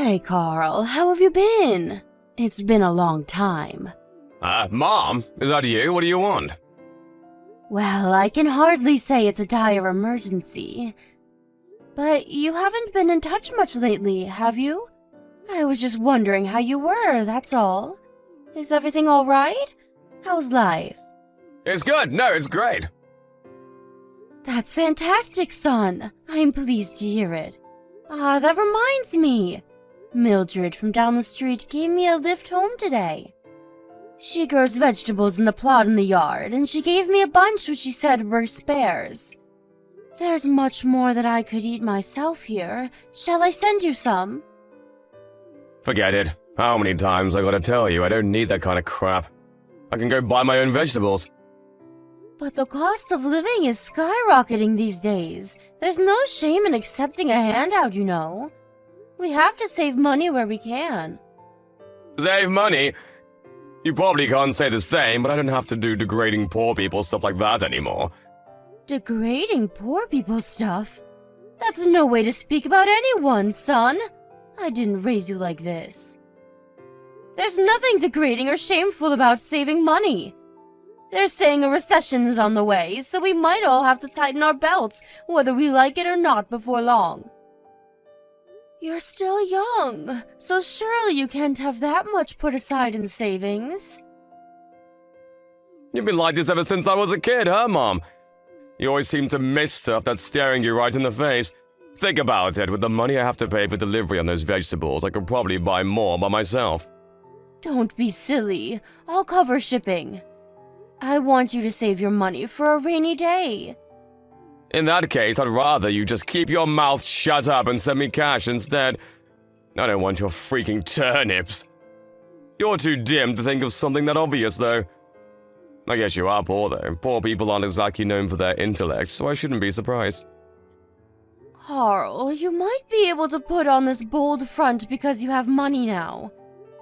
Hey, Carl, how have you been? It's been a long time. Mom? Is that you? What do you want? Well, I can hardly say it's a dire emergency. But you haven't been in touch much lately, have you? I was just wondering how you were, that's all. Is everything all right? How's life? It's good. No, it's great. That's fantastic, son. I'm pleased to hear it. That reminds me. Mildred from down the street gave me a lift home today. She grows vegetables in the plot in the yard, and she gave me a bunch which she said were spares. There's much more that I could eat myself here. Shall I send you some? Forget it. How many times I gotta tell you I don't need that kind of crap. I can go buy my own vegetables. But the cost of living is skyrocketing these days. There's no shame in accepting a handout, you know. We have to save money where we can. Save money? You probably can't say the same, but I don't have to do degrading poor people stuff like that anymore. Degrading poor people stuff? That's no way to speak about anyone, son. I didn't raise you like this. There's nothing degrading or shameful about saving money. They're saying a recession is on the way, so we might all have to tighten our belts, whether we like it or not, before long. You're still young, so surely you can't have that much put aside in savings. You've been like this ever since I was a kid, huh, Mom? You always seem to miss stuff that's staring you right in the face. Think about it, with the money I have to pay for delivery on those vegetables, I could probably buy more by myself. Don't be silly. I'll cover shipping. I want you to save your money for a rainy day. In that case, I'd rather you just keep your mouth shut up and send me cash instead. I don't want your freaking turnips. You're too dim to think of something that obvious, though. I guess you are poor, though. Poor people aren't exactly known for their intellect, so I shouldn't be surprised. Carl, you might be able to put on this bold front because you have money now.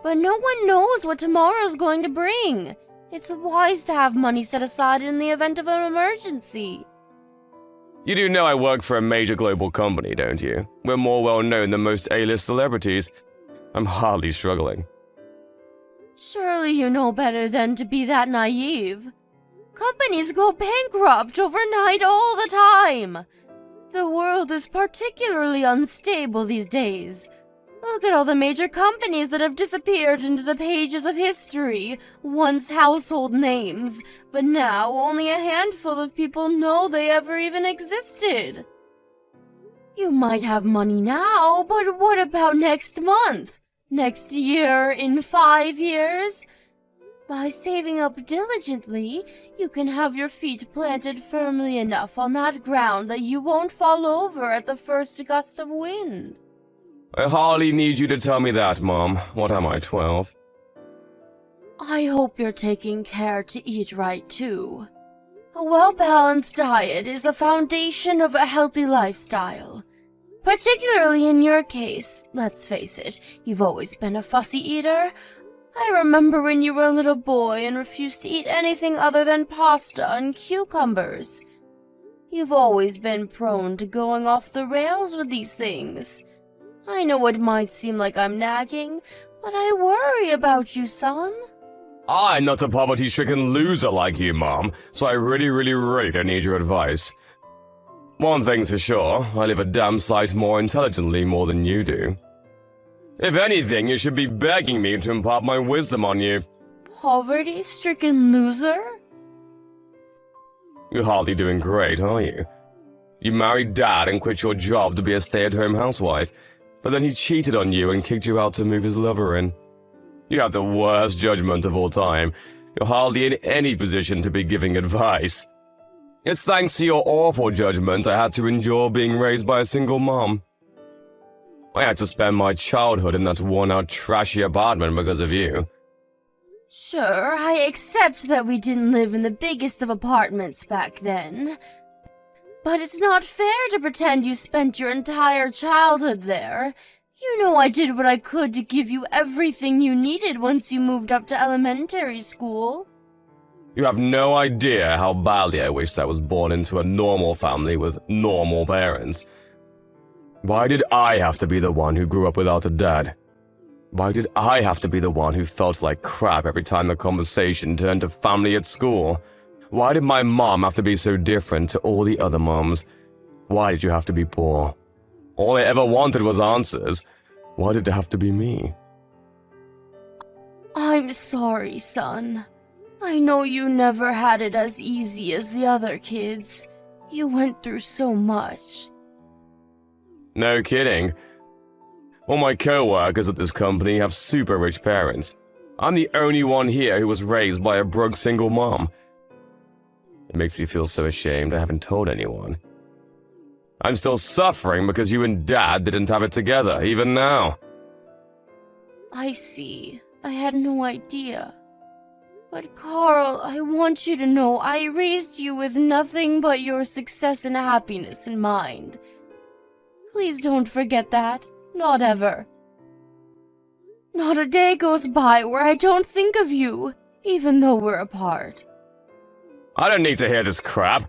But no one knows what tomorrow's going to bring. It's wise to have money set aside in the event of an emergency. You do know I work for a major global company, don't you? We're more well-known than most A-list celebrities. I'm hardly struggling. Surely you know better than to be that naive. Companies go bankrupt overnight all the time. The world is particularly unstable these days. Look at all the major companies that have disappeared into the pages of history, once household names, but now only a handful of people know they ever even existed. You might have money now, but what about next month? Next year? In 5 years? By saving up diligently, you can have your feet planted firmly enough on that ground that you won't fall over at the first gust of wind. I hardly need you to tell me that, Mom. What am I, 12? I hope you're taking care to eat right, too. A well-balanced diet is a foundation of a healthy lifestyle. Particularly in your case, let's face it, you've always been a fussy eater. I remember when you were a little boy and refused to eat anything other than pasta and cucumbers. You've always been prone to going off the rails with these things. I know it might seem like I'm nagging, but I worry about you, son. I'm not a poverty-stricken loser like you, Mom, so I really don't need your advice. One thing's for sure, I live a damn sight more intelligently more than you do. If anything, you should be begging me to impart my wisdom on you. Poverty-stricken loser? You're hardly doing great, are you? You married Dad and quit your job to be a stay-at-home housewife, but then he cheated on you and kicked you out to move his lover in. You have the worst judgment of all time. You're hardly in any position to be giving advice. It's thanks to your awful judgment I had to endure being raised by a single mom. I had to spend my childhood in that worn-out, trashy apartment because of you. Sure, I accept that we didn't live in the biggest of apartments back then. But it's not fair to pretend you spent your entire childhood there. You know I did what I could to give you everything you needed once you moved up to elementary school. You have no idea how badly I wished I was born into a normal family with normal parents. Why did I have to be the one who grew up without a dad? Why did I have to be the one who felt like crap every time the conversation turned to family at school? Why did my mom have to be so different to all the other moms? Why did you have to be poor? All I ever wanted was answers. Why did it have to be me? I'm sorry, son. I know you never had it as easy as the other kids. You went through so much. No kidding. All my co-workers at this company have super rich parents. I'm the only one here who was raised by a broke single mom. It makes me feel so ashamed I haven't told anyone. I'm still suffering because you and Dad didn't have it together, even now. I see. I had no idea. But Carl, I want you to know I raised you with nothing but your success and happiness in mind. Please don't forget that. Not ever. Not a day goes by where I don't think of you, even though we're apart. I don't need to hear this crap.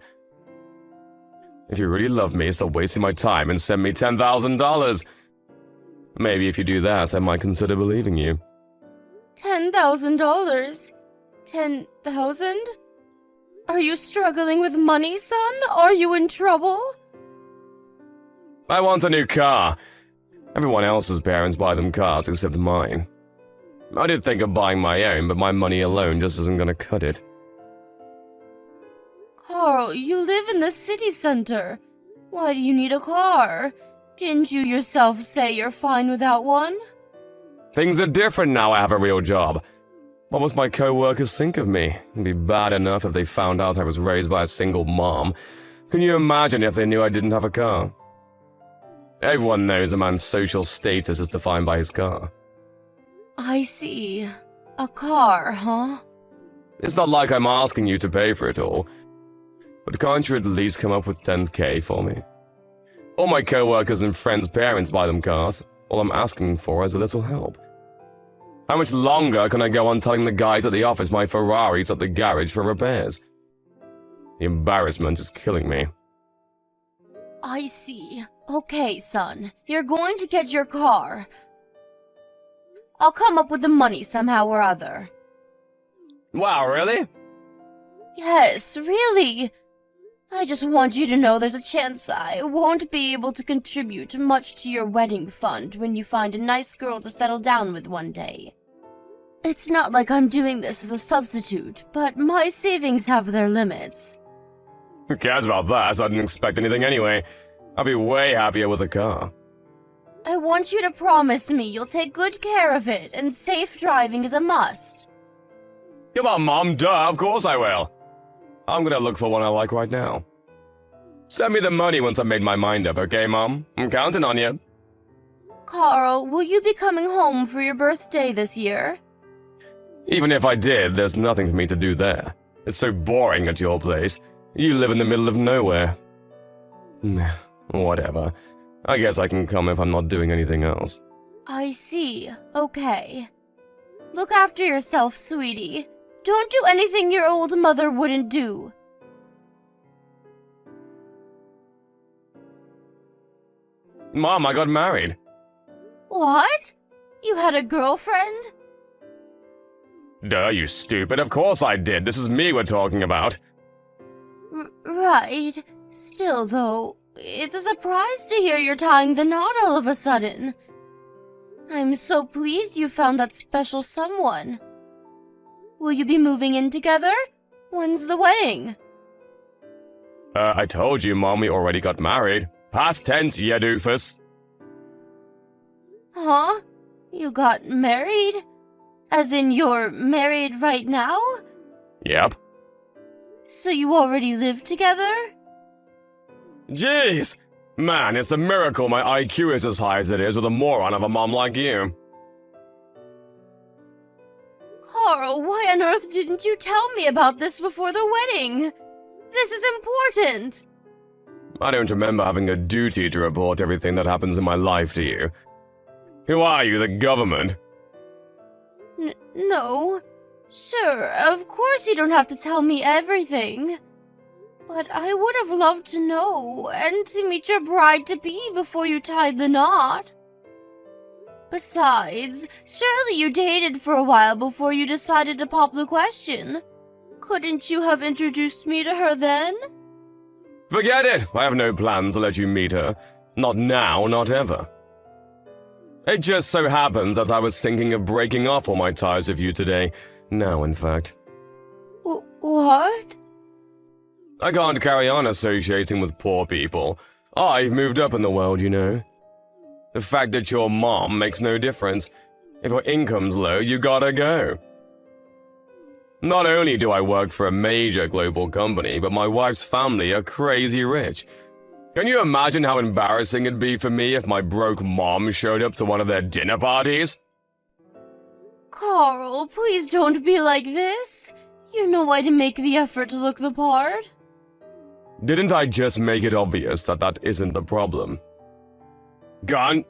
If you really love me, stop wasting my time and send me $10,000. Maybe if you do that, I might consider believing you. $10,000? 10,000? Are you struggling with money, son? Are you in trouble? I want a new car. Everyone else's parents buy them cars except mine. I did think of buying my own, but my money alone just isn't gonna cut it. Carl, you live in the city center. Why do you need a car? Didn't you yourself say you're fine without one? Things are different now I have a real job. What must my co-workers think of me? It'd be bad enough if they found out I was raised by a single mom. Can you imagine if they knew I didn't have a car? Everyone knows a man's social status is defined by his car. I see. A car, huh? It's not like I'm asking you to pay for it all. But can't you at least come up with $10K for me? All my co-workers and friends' parents buy them cars. All I'm asking for is a little help. How much longer can I go on telling the guys at the office my Ferrari's at the garage for repairs? The embarrassment is killing me. I see. Okay, son. You're going to get your car. I'll come up with the money somehow or other. Wow, really? Yes, really. I just want you to know there's a chance I won't be able to contribute much to your wedding fund when you find a nice girl to settle down with one day. It's not like I'm doing this as a substitute, but my savings have their limits. Who cares about that? I didn't expect anything anyway. I'll be way happier with a car. I want you to promise me you'll take good care of it, and safe driving is a must. Come on, Mom, duh, of course I will. I'm gonna look for one I like right now. Send me the money once I've made my mind up, okay, Mom? I'm counting on you. Carl, will you be coming home for your birthday this year? Even if I did, there's nothing for me to do there. It's so boring at your place. You live in the middle of nowhere. Whatever. I guess I can come if I'm not doing anything else. I see. Okay. Look after yourself, sweetie. Don't do anything your old mother wouldn't do. Mom, I got married. What? You had a girlfriend? Duh, you stupid. Of course I did. This is me we're talking about. Right. Still, though, it's a surprise to hear you're tying the knot all of a sudden. I'm so pleased you found that special someone. Will you be moving in together? When's the wedding? I told you, Mom, we already got married. Past tense, ya doofus. Huh? You got married? As in you're married right now? Yep. So you already live together? Jeez! Man, it's a miracle my IQ is as high as it is with a moron of a mom like you. Carl, why on earth didn't you tell me about this before the wedding? This is important. I don't remember having a duty to report everything that happens in my life to you. Who are you, the government? No. Sure, of course you don't have to tell me everything. But I would have loved to know, and to meet your bride-to-be before you tied the knot. Besides, surely you dated for a while before you decided to pop the question. Couldn't you have introduced me to her then? Forget it! I have no plans to let you meet her. Not now, not ever. It just so happens that I was thinking of breaking off all my ties with you today. Now, in fact. What? I can't carry on associating with poor people. I've moved up in the world, you know. The fact that your mom makes no difference. If your income's low, you gotta go. Not only do I work for a major global company, but my wife's family are crazy rich. Can you imagine how embarrassing it'd be for me if my broke mom showed up to one of their dinner parties? Carl, please don't be like this. You know I'd make the effort to look the part. Didn't I just make it obvious that that isn't the problem? Can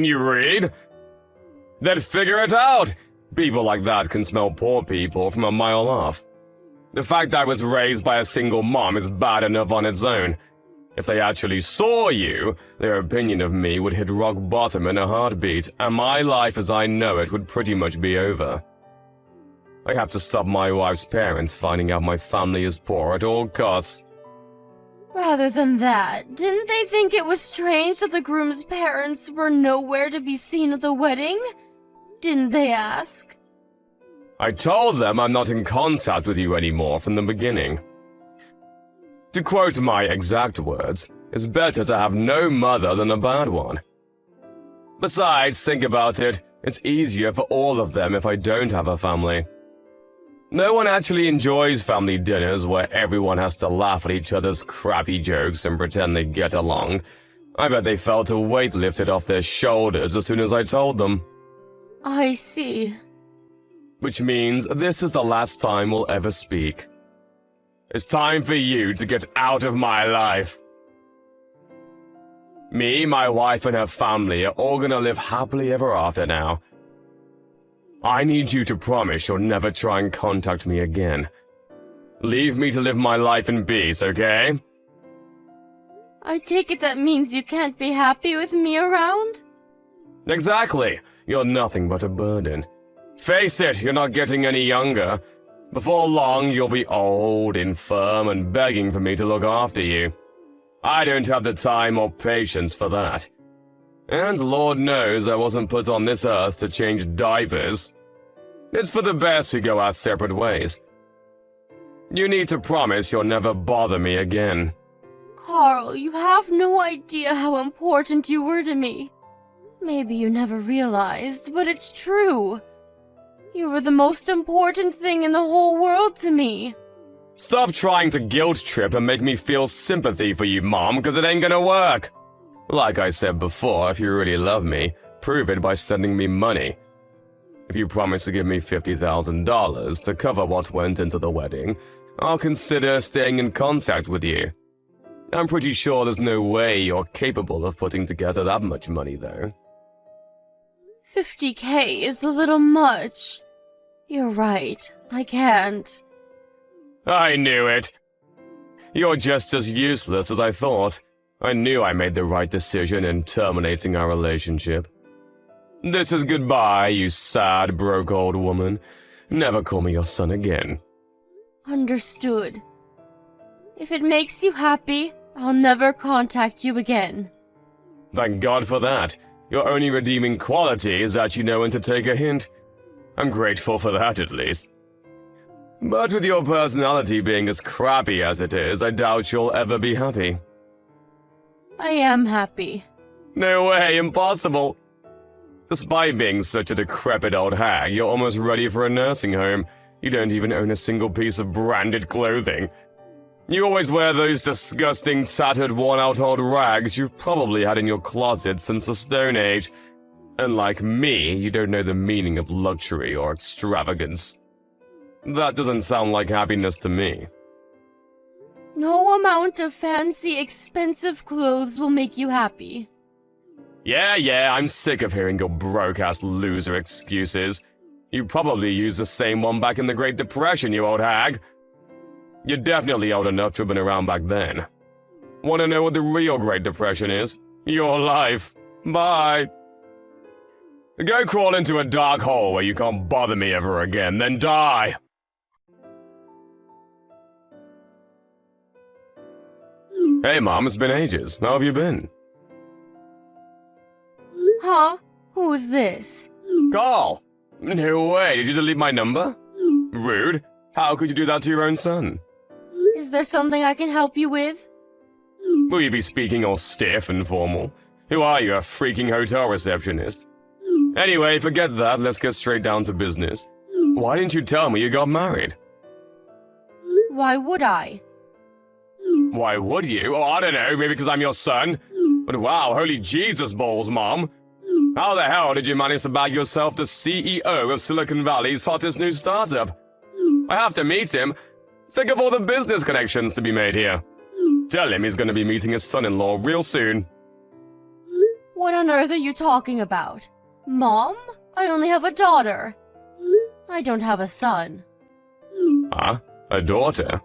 you read? Then figure it out! People like that can smell poor people from a mile off. The fact I was raised by a single mom is bad enough on its own. If they actually saw you, their opinion of me would hit rock bottom in a heartbeat, and my life as I know it would pretty much be over. I have to stop my wife's parents finding out my family is poor at all costs. Rather than that, didn't they think it was strange that the groom's parents were nowhere to be seen at the wedding? Didn't they ask? I told them I'm not in contact with you anymore from the beginning. To quote my exact words, it's better to have no mother than a bad one. Besides, think about it, it's easier for all of them if I don't have a family. No one actually enjoys family dinners where everyone has to laugh at each other's crappy jokes and pretend they get along. I bet they felt a weight lifted off their shoulders as soon as I told them. I see. Which means this is the last time we'll ever speak. It's time for you to get out of my life. Me, my wife, and her family are all gonna live happily ever after now. I need you to promise you'll never try and contact me again. Leave me to live my life in peace, okay? I take it that means you can't be happy with me around? Exactly. You're nothing but a burden. Face it, you're not getting any younger. Before long, you'll be old, infirm, and begging for me to look after you. I don't have the time or patience for that. And Lord knows I wasn't put on this earth to change diapers. It's for the best we go our separate ways. You need to promise you'll never bother me again. Carl, you have no idea how important you were to me. Maybe you never realized, but it's true. You were the most important thing in the whole world to me. Stop trying to guilt trip and make me feel sympathy for you, Mom, because it ain't gonna work. Like I said before, if you really love me, prove it by sending me money. If you promise to give me $50,000 to cover what went into the wedding, I'll consider staying in contact with you. I'm pretty sure there's no way you're capable of putting together that much money, though. $50K is a little much. You're right, I can't. I knew it. You're just as useless as I thought. I knew I made the right decision in terminating our relationship. This is goodbye, you sad, broke old woman. Never call me your son again. Understood. If it makes you happy, I'll never contact you again. Thank God for that. Your only redeeming quality is that you know when to take a hint. I'm grateful for that, at least. But with your personality being as crappy as it is, I doubt you'll ever be happy. I am happy. No way, impossible. Despite being such a decrepit old hag, you're almost ready for a nursing home. You don't even own a single piece of branded clothing. You always wear those disgusting, tattered, worn-out old rags you've probably had in your closet since the Stone Age. And like me, you don't know the meaning of luxury or extravagance. That doesn't sound like happiness to me. No amount of fancy, expensive clothes will make you happy. Yeah, I'm sick of hearing your broke-ass loser excuses. You probably used the same one back in the Great Depression, you old hag. You're definitely old enough to have been around back then. Want to know what the real Great Depression is? Your life. Bye. Go crawl into a dark hole where you can't bother me ever again, then die. Hey, Mom, it's been ages. How have you been? Huh? Who's this? Carl! No way, did you delete my number? Rude. How could you do that to your own son? Is there something I can help you with? Will you be speaking all stiff and formal? Who are you, a freaking hotel receptionist? Anyway, forget that, let's get straight down to business. Why didn't you tell me you got married? Why would I? Why would you? Oh, I don't know, maybe because I'm your son? But wow, holy Jesus balls, Mom. How the hell did you manage to bag yourself the CEO of Silicon Valley's hottest new startup? I have to meet him. Think of all the business connections to be made here. Tell him he's going to be meeting his son-in-law real soon. What on earth are you talking about? Mom? I only have a daughter. I don't have a son. Huh? A daughter?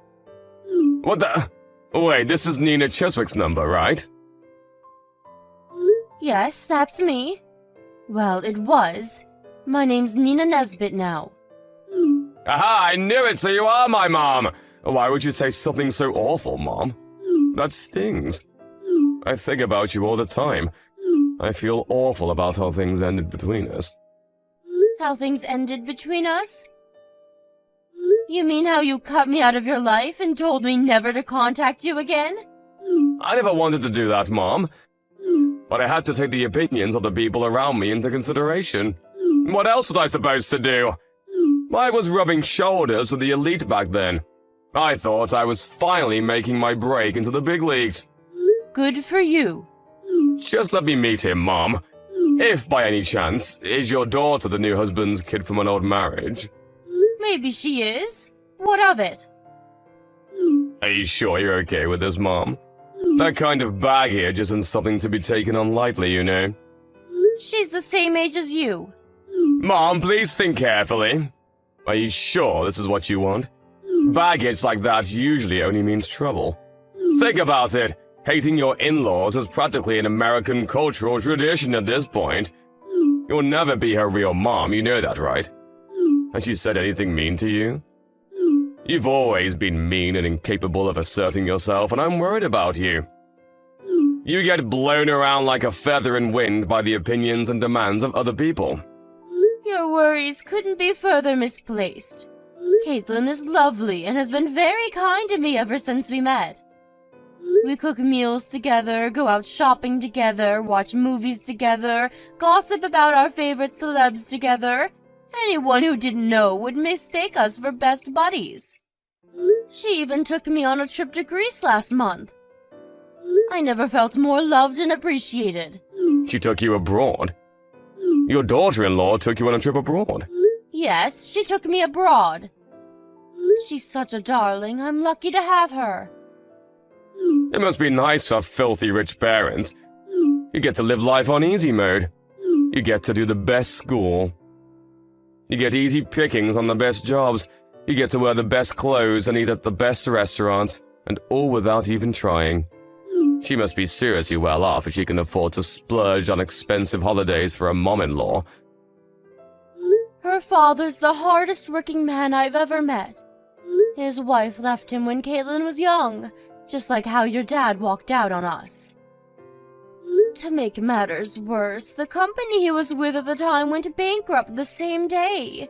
What the? Wait, this is Nina Chiswick's number, right? Yes, that's me. Well, it was. My name's Nina Nesbitt now. Aha, I knew it, so you are my mom! Why would you say something so awful, Mom? That stings. I think about you all the time. I feel awful about how things ended between us. How things ended between us? You mean how you cut me out of your life and told me never to contact you again? I never wanted to do that, Mom. But I had to take the opinions of the people around me into consideration. What else was I supposed to do? I was rubbing shoulders with the elite back then. I thought I was finally making my break into the big leagues. Good for you. Just let me meet him, Mom. If, by any chance, is your daughter the new husband's kid from an old marriage? Maybe she is. What of it? Are you sure you're okay with this, Mom? That kind of baggage isn't something to be taken on lightly, you know. She's the same age as you. Mom, please think carefully. Are you sure this is what you want? Baggage like that usually only means trouble. Think about it. Hating your in-laws is practically an American cultural tradition at this point. You'll never be her real mom, you know that, right? Has she said anything mean to you? You've always been mean and incapable of asserting yourself, and I'm worried about you. You get blown around like a feather in wind by the opinions and demands of other people. Your worries couldn't be further misplaced. Caitlin is lovely and has been very kind to me ever since we met. We cook meals together, go out shopping together, watch movies together, gossip about our favorite celebs together. Anyone who didn't know would mistake us for best buddies. She even took me on a trip to Greece last month. I never felt more loved and appreciated. She took you abroad? Your daughter-in-law took you on a trip abroad? Yes, she took me abroad. She's such a darling. I'm lucky to have her. It must be nice for filthy rich parents. You get to live life on easy mode. You get to do the best school. You get easy pickings on the best jobs. You get to wear the best clothes and eat at the best restaurants, and all without even trying. She must be seriously well off if she can afford to splurge on expensive holidays for a mom-in-law. Her father's the hardest working man I've ever met. His wife left him when Caitlin was young, just like how your dad walked out on us. To make matters worse, the company he was with at the time went bankrupt the same day.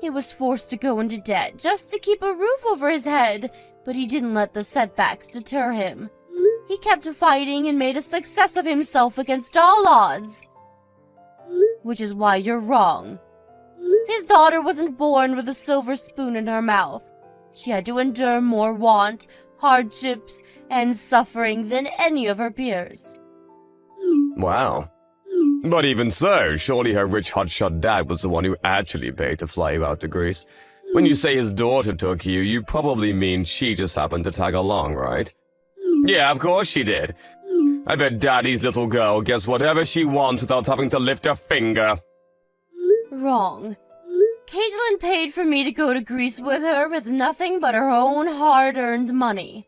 He was forced to go into debt just to keep a roof over his head, but he didn't let the setbacks deter him. He kept fighting and made a success of himself against all odds. Which is why you're wrong. His daughter wasn't born with a silver spoon in her mouth. She had to endure more want, hardships, and suffering than any of her peers. Wow. But even so, surely her rich hotshot dad was the one who actually paid to fly you out to Greece. When you say his daughter took you, you probably mean she just happened to tag along, right? Yeah, of course she did. I bet Daddy's little girl gets whatever she wants without having to lift a finger. Wrong. Caitlin paid for me to go to Greece with her with nothing but her own hard-earned money.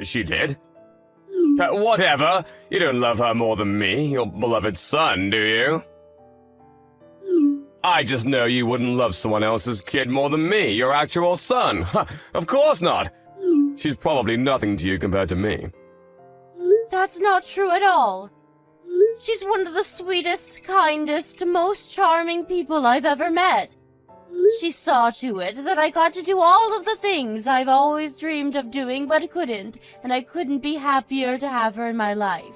She did? Whatever. You don't love her more than me, your beloved son, do you? I just know you wouldn't love someone else's kid more than me, your actual son. Of course not. She's probably nothing to you compared to me. That's not true at all. She's one of the sweetest, kindest, most charming people I've ever met. She saw to it that I got to do all of the things I've always dreamed of doing but couldn't, and I couldn't be happier to have her in my life.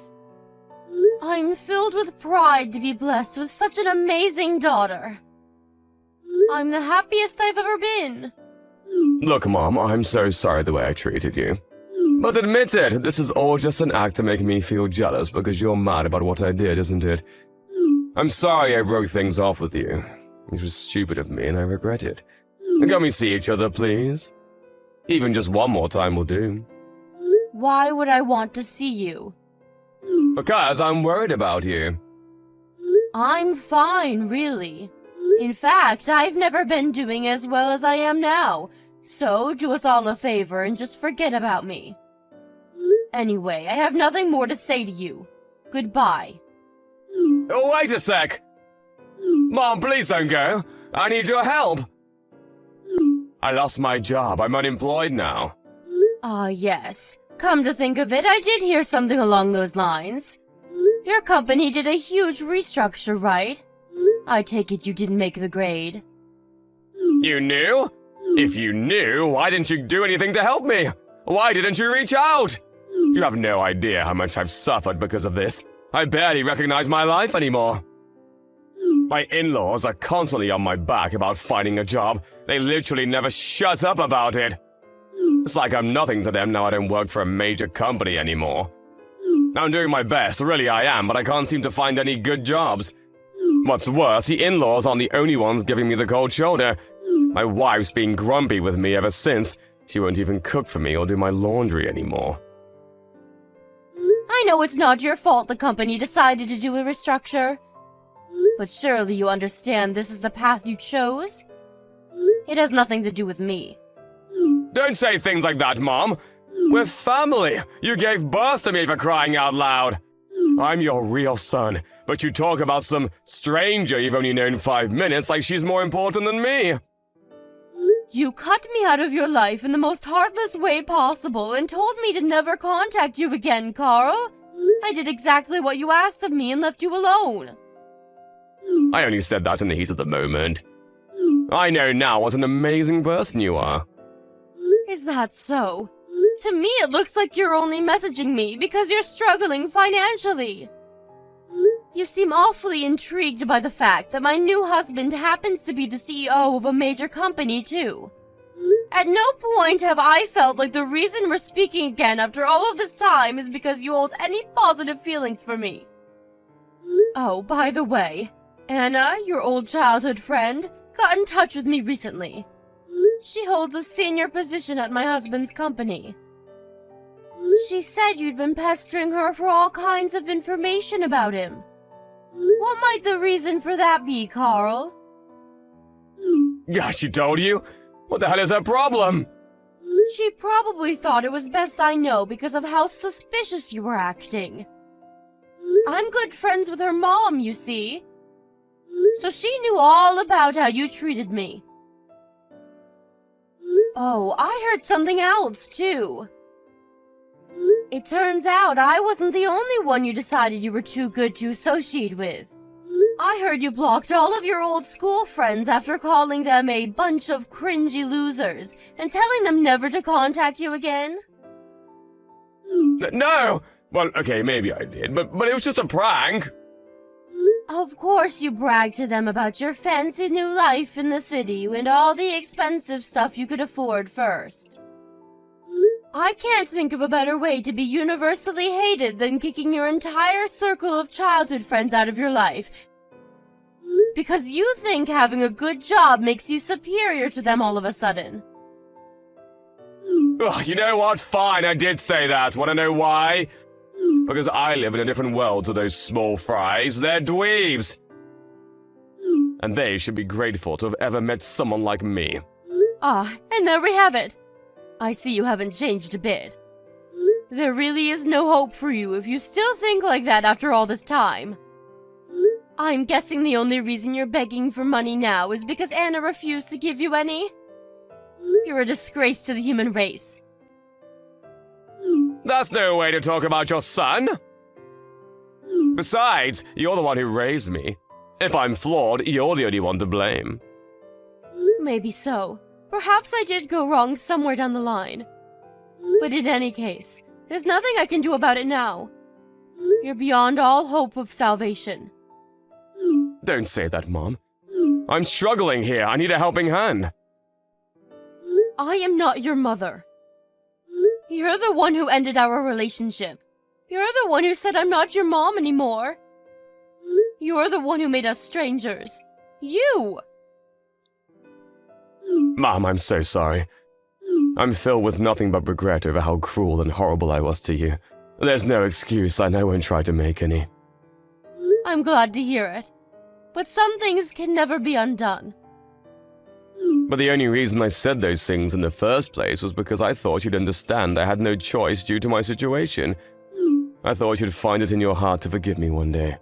I'm filled with pride to be blessed with such an amazing daughter. I'm the happiest I've ever been. Look, Mom, I'm so sorry the way I treated you. But admit it, this is all just an act to make me feel jealous because you're mad about what I did, isn't it? I'm sorry I broke things off with you. It was stupid of me and I regret it. Can we see each other, please? Even just one more time will do. Why would I want to see you? Because I'm worried about you. I'm fine, really. In fact, I've never been doing as well as I am now, so do us all a favor and just forget about me. Anyway, I have nothing more to say to you. Goodbye. Oh, wait a sec! Mom, please don't go. I need your help. I lost my job. I'm unemployed now. Ah, yes. Come to think of it, I did hear something along those lines. Your company did a huge restructure, right? I take it you didn't make the grade. You knew? If you knew, why didn't you do anything to help me? Why didn't you reach out? You have no idea how much I've suffered because of this. I barely recognize my life anymore. My in-laws are constantly on my back about finding a job. They literally never shut up about it. It's like I'm nothing to them now I don't work for a major company anymore. I'm doing my best, really I am, but I can't seem to find any good jobs. What's worse, the in-laws aren't the only ones giving me the cold shoulder. My wife's been grumpy with me ever since. She won't even cook for me or do my laundry anymore. I know it's not your fault the company decided to do a restructure. But surely you understand this is the path you chose? It has nothing to do with me. Don't say things like that, Mom. We're family. You gave birth to me for crying out loud. I'm your real son, but you talk about some stranger you've only known 5 minutes like she's more important than me. You cut me out of your life in the most heartless way possible and told me to never contact you again, Carl. I did exactly what you asked of me and left you alone. I only said that in the heat of the moment. I know now what an amazing person you are. Is that so? To me, it looks like you're only messaging me because you're struggling financially. You seem awfully intrigued by the fact that my new husband happens to be the CEO of a major company, too. At no point have I felt like the reason we're speaking again after all of this time is because you hold any positive feelings for me. Oh, by the way, Anna, your old childhood friend, got in touch with me recently. She holds a senior position at my husband's company. She said you'd been pestering her for all kinds of information about him. What might the reason for that be, Carl? Gosh, she told you? What the hell is her problem? She probably thought it was best I know because of how suspicious you were acting. I'm good friends with her mom, you see. So she knew all about how you treated me. Oh, I heard something else, too. It turns out I wasn't the only one you decided you were too good to associate with. I heard you blocked all of your old school friends after calling them a bunch of cringy losers and telling them never to contact you again. No! Well, okay, maybe I did, but it was just a prank. Of course you bragged to them about your fancy new life in the city and all the expensive stuff you could afford first. I can't think of a better way to be universally hated than kicking your entire circle of childhood friends out of your life. Because you think having a good job makes you superior to them all of a sudden. Ugh, you know what? Fine, I did say that. Want to know why? Because I live in a different world to those small fries. They're dweebs. and they should be grateful to have ever met someone like me. Ah, and there we have it. I see you haven't changed a bit. There really is no hope for you if you still think like that after all this time. I'm guessing the only reason you're begging for money now is because Anna refused to give you any? You're a disgrace to the human race. That's no way to talk about your son! Besides, you're the one who raised me. If I'm flawed, you're the only one to blame. Maybe so. Perhaps I did go wrong somewhere down the line. But in any case, there's nothing I can do about it now. You're beyond all hope of salvation. Don't say that, Mom. I'm struggling here. I need a helping hand. I am not your mother. You're the one who ended our relationship. You're the one who said I'm not your mom anymore. You're the one who made us strangers. You! Mom, I'm so sorry. I'm filled with nothing but regret over how cruel and horrible I was to you. There's no excuse, and I won't try to make any. I'm glad to hear it. But some things can never be undone. But the only reason I said those things in the first place was because I thought you'd understand I had no choice due to my situation. I thought you'd find it in your heart to forgive me one day.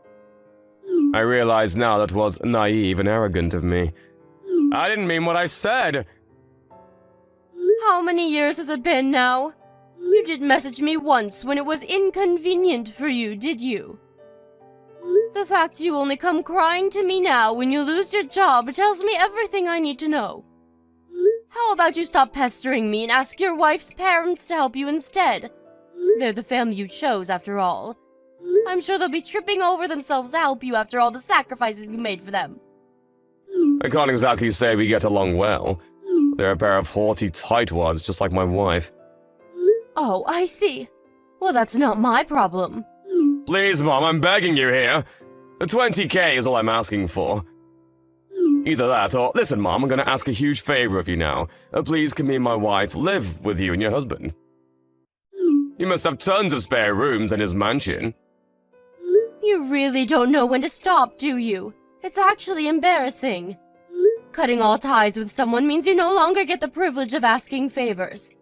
I realize now that was naive and arrogant of me. I didn't mean what I said. How many years has it been now? You did message me once when it was inconvenient for you, did you? The fact you only come crying to me now when you lose your job tells me everything I need to know. How about you stop pestering me and ask your wife's parents to help you instead? They're the family you chose, after all. I'm sure they'll be tripping over themselves to help you after all the sacrifices you made for them. I can't exactly say we get along well. They're a pair of haughty tightwads just like my wife. Oh, I see. Well, that's not my problem. Please, Mom, I'm begging you here. The 20K is all I'm asking for. Either that or... Listen, Mom, I'm gonna ask a huge favor of you now. Please, can me and my wife live with you and your husband? You must have tons of spare rooms in his mansion. You really don't know when to stop, do you? It's actually embarrassing. Cutting all ties with someone means you no longer get the privilege of asking favors.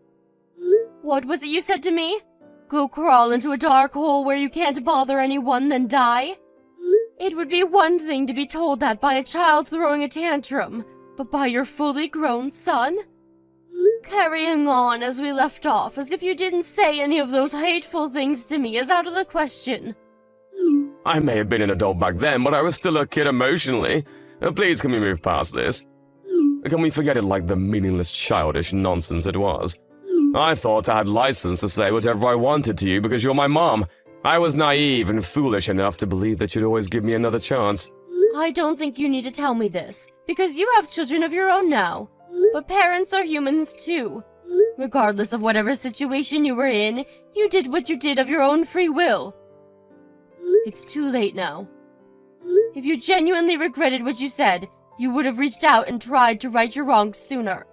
What was it you said to me? Go crawl into a dark hole where you can't bother anyone, then die? It would be one thing to be told that by a child throwing a tantrum, but by your fully grown son? Carrying on as we left off, as if you didn't say any of those hateful things to me, is out of the question. I may have been an adult back then, but I was still a kid emotionally. Please, can we move past this? Can we forget it like the meaningless, childish nonsense it was? I thought I had license to say whatever I wanted to you because you're my mom. I was naive and foolish enough to believe that you'd always give me another chance. I don't think you need to tell me this, because you have children of your own now. But parents are humans too. Regardless of whatever situation you were in, you did what you did of your own free will. It's too late now. If you genuinely regretted what you said, you would have reached out and tried to right your wrongs sooner.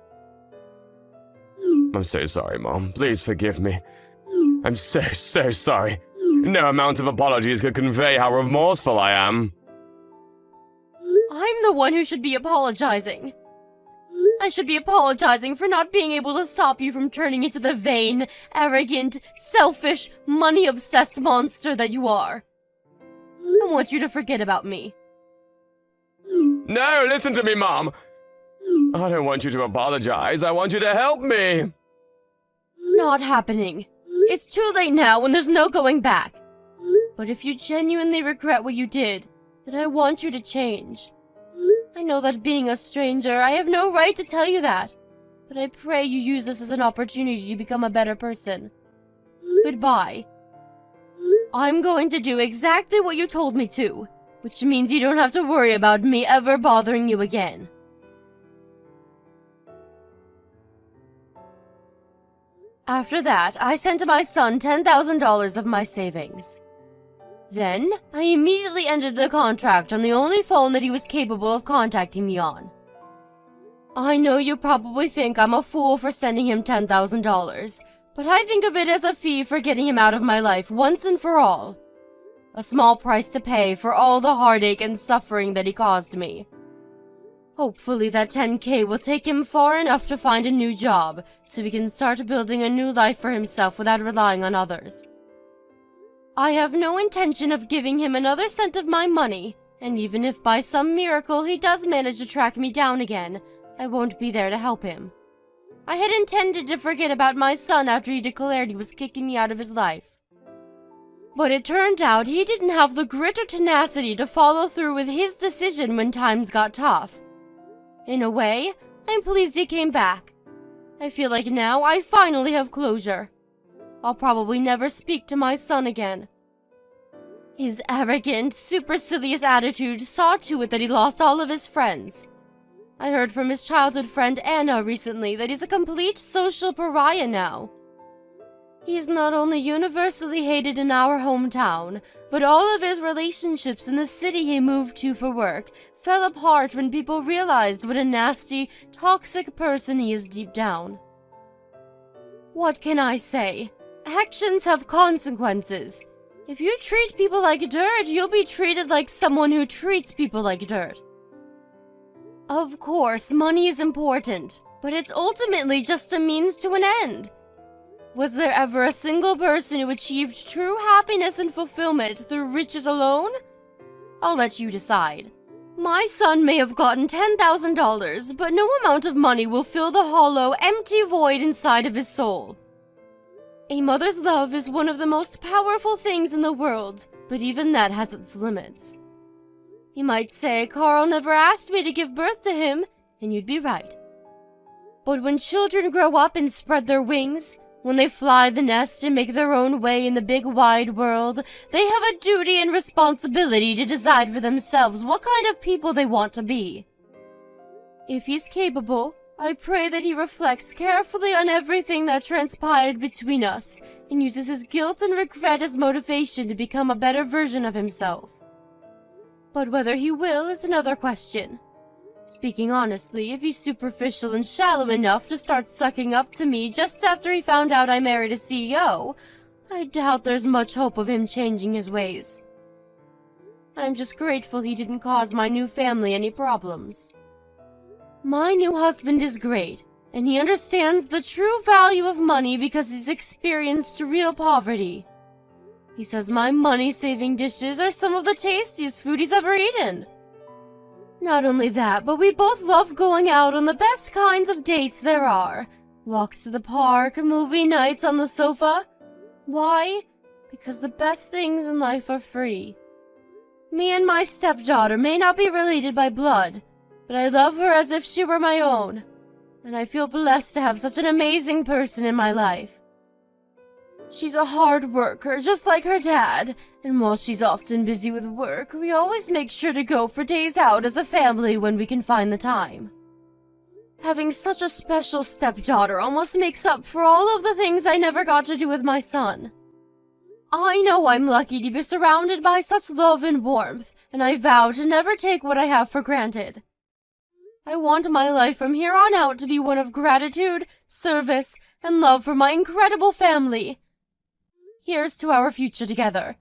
I'm so sorry, Mom. Please forgive me. I'm so sorry. No amount of apologies could convey how remorseful I am. I'm the one who should be apologizing. I should be apologizing for not being able to stop you from turning into the vain, arrogant, selfish, money-obsessed monster that you are. I want you to forget about me. No, listen to me, Mom. I don't want you to apologize. I want you to help me. Not happening. It's too late now and there's no going back. But if you genuinely regret what you did, then I want you to change. I know that being a stranger, I have no right to tell you that. But I pray you use this as an opportunity to become a better person. Goodbye. I'm going to do exactly what you told me to, which means you don't have to worry about me ever bothering you again. After that, I sent my son $10,000 of my savings. Then, I immediately ended the contract on the only phone that he was capable of contacting me on. I know you probably think I'm a fool for sending him $10,000, but I think of it as a fee for getting him out of my life once and for all. A small price to pay for all the heartache and suffering that he caused me. Hopefully that 10K will take him far enough to find a new job, so he can start building a new life for himself without relying on others. I have no intention of giving him another cent of my money, and even if by some miracle he does manage to track me down again, I won't be there to help him. I had intended to forget about my son after he declared he was kicking me out of his life. But it turned out he didn't have the grit or tenacity to follow through with his decision when times got tough. In a way, I'm pleased he came back. I feel like now I finally have closure. I'll probably never speak to my son again. His arrogant, supercilious attitude saw to it that he lost all of his friends. I heard from his childhood friend Anna recently that he's a complete social pariah now. He's not only universally hated in our hometown, but all of his relationships in the city he moved to for work fell apart when people realized what a nasty, toxic person he is deep down. What can I say? Actions have consequences. If you treat people like dirt, you'll be treated like someone who treats people like dirt. Of course, money is important, but it's ultimately just a means to an end. Was there ever a single person who achieved true happiness and fulfillment through riches alone? I'll let you decide. My son may have gotten $10,000, but no amount of money will fill the hollow, empty void inside of his soul. A mother's love is one of the most powerful things in the world, but even that has its limits. You might say Carl never asked me to give birth to him, and you'd be right. But when children grow up and spread their wings, when they fly the nest and make their own way in the big wide world, they have a duty and responsibility to decide for themselves what kind of people they want to be. If he's capable, I pray that he reflects carefully on everything that transpired between us and uses his guilt and regret as motivation to become a better version of himself. But whether he will is another question. Speaking honestly, if he's superficial and shallow enough to start sucking up to me just after he found out I married a CEO, I doubt there's much hope of him changing his ways. I'm just grateful he didn't cause my new family any problems. My new husband is great, and he understands the true value of money because he's experienced real poverty. He says my money-saving dishes are some of the tastiest food he's ever eaten. Not only that, but we both love going out on the best kinds of dates there are. Walks to the park, movie nights on the sofa. Why? Because the best things in life are free. Me and my stepdaughter may not be related by blood, but I love her as if she were my own. And I feel blessed to have such an amazing person in my life. She's a hard worker, just like her dad, and while she's often busy with work, we always make sure to go for days out as a family when we can find the time. Having such a special stepdaughter almost makes up for all of the things I never got to do with my son. I know I'm lucky to be surrounded by such love and warmth, and I vow to never take what I have for granted. I want my life from here on out to be one of gratitude, service, and love for my incredible family. Here's to our future together.